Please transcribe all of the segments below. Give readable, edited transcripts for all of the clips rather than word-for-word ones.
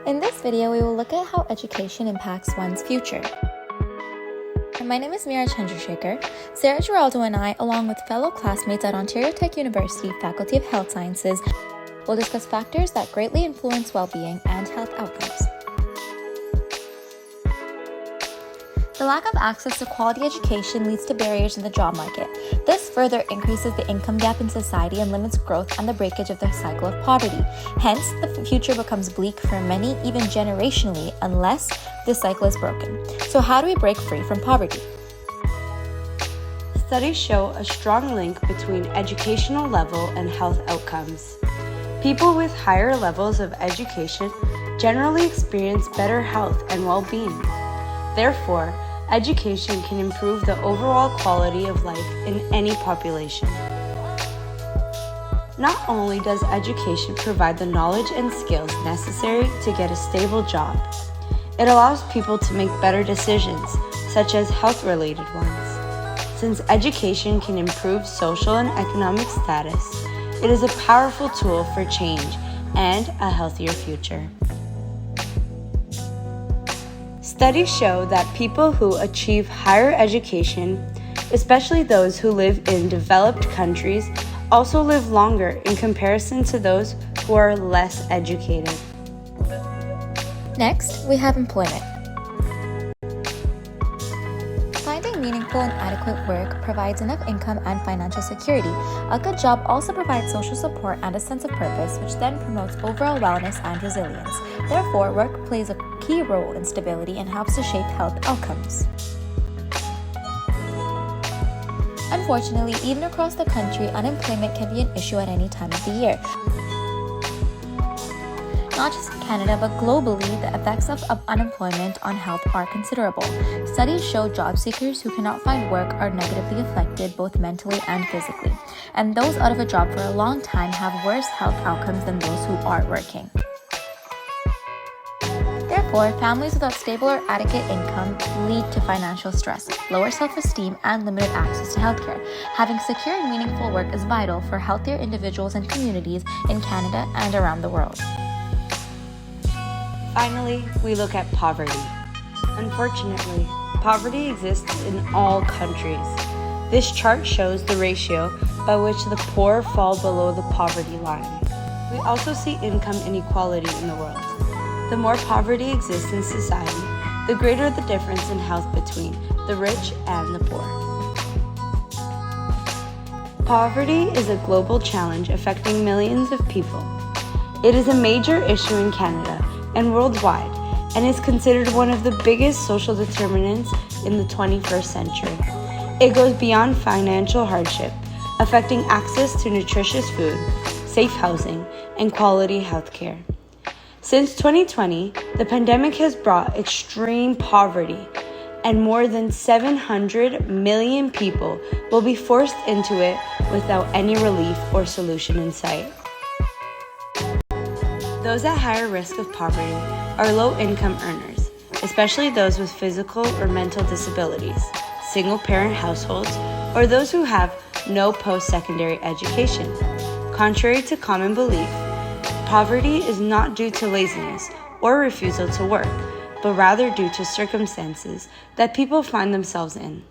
In this video, we will look at how education impacts one's future. My name is Mira Chandrasekar. Sarah Geraldo and I, along with fellow classmates at Ontario Tech University Faculty of Health Sciences, will discuss factors that greatly influence well-being and health outcomes. The lack of access to quality education leads to barriers in the job market. This further increases the income gap in society and limits growth and the breakage of the cycle of poverty. Hence, the future becomes bleak for many, even generationally, unless this cycle is broken. So how do we break free from poverty? Studies show a strong link between educational level and health outcomes. People with higher levels of education generally experience better health and well-being. Therefore, education can improve the overall quality of life in any population. Not only does education provide the knowledge and skills necessary to get a stable job, it allows people to make better decisions, such as health-related ones. Since education can improve social and economic status, it is a powerful tool for change and a healthier future. Studies show that people who achieve higher education, especially those who live in developed countries, also live longer in comparison to those who are less educated. Next, we have employment. Finding meaningful and adequate work provides enough income and financial security. A good job also provides social support and a sense of purpose, which then promotes overall wellness and resilience. Therefore, work plays a key role in stability and helps to shape health outcomes. Unfortunately, even across the country, unemployment can be an issue at any time of the year. Not just in Canada, but globally, the effects of unemployment on health are considerable. Studies show job seekers who cannot find work are negatively affected both mentally and physically, and those out of a job for a long time have worse health outcomes than those who are working. Therefore, families without stable or adequate income lead to financial stress, lower self-esteem, and limited access to healthcare. Having secure and meaningful work is vital for healthier individuals and communities in Canada and around the world. Finally, we look at poverty. Unfortunately, poverty exists in all countries. This chart shows the ratio by which the poor fall below the poverty line. We also see income inequality in the world. The more poverty exists in society, the greater the difference in health between the rich and the poor. Poverty is a global challenge affecting millions of people. It is a major issue in Canada and worldwide, and is considered one of the biggest social determinants in the 21st century. It goes beyond financial hardship, affecting access to nutritious food, safe housing, and quality healthcare. Since 2020, the pandemic has brought extreme poverty, and more than 700 million people will be forced into it without any relief or solution in sight. Those at higher risk of poverty are low-income earners, especially those with physical or mental disabilities, single-parent households, or those who have no post-secondary education. Contrary to common belief, poverty is not due to laziness or refusal to work, but rather due to circumstances that people find themselves in.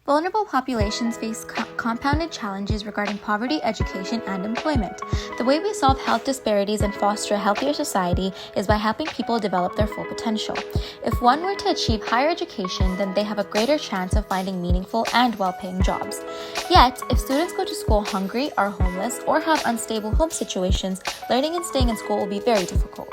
Vulnerable populations face compounded challenges regarding poverty, education, and employment. The way we solve health disparities and foster a healthier society is by helping people develop their full potential. If one were to achieve higher education, then they have a greater chance of finding meaningful and well-paying jobs. Yet, if students go to school hungry, are homeless, or have unstable home situations, learning and staying in school will be very difficult.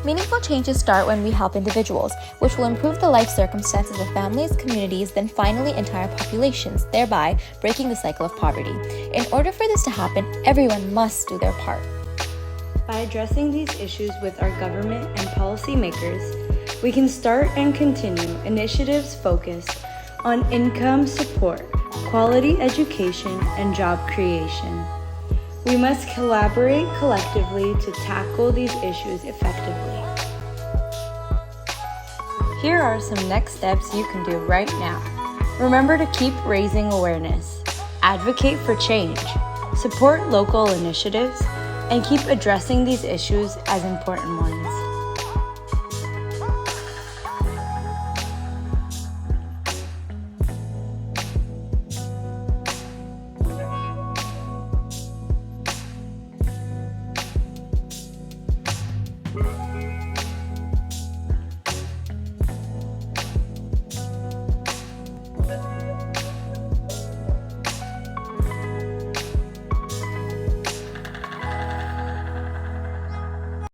Meaningful changes start when we help individuals, which will improve the life circumstances of families, communities, then finally entire populations, thereby breaking the cycle of poverty. In order for this to happen, everyone must do their part. By addressing these issues with our government and policymakers, we can start and continue initiatives focused on income support, quality education, and job creation. We must collaborate collectively to tackle these issues effectively. Here are some next steps you can do right now. Remember to keep raising awareness, advocate for change, support local initiatives, and keep addressing these issues as important ones.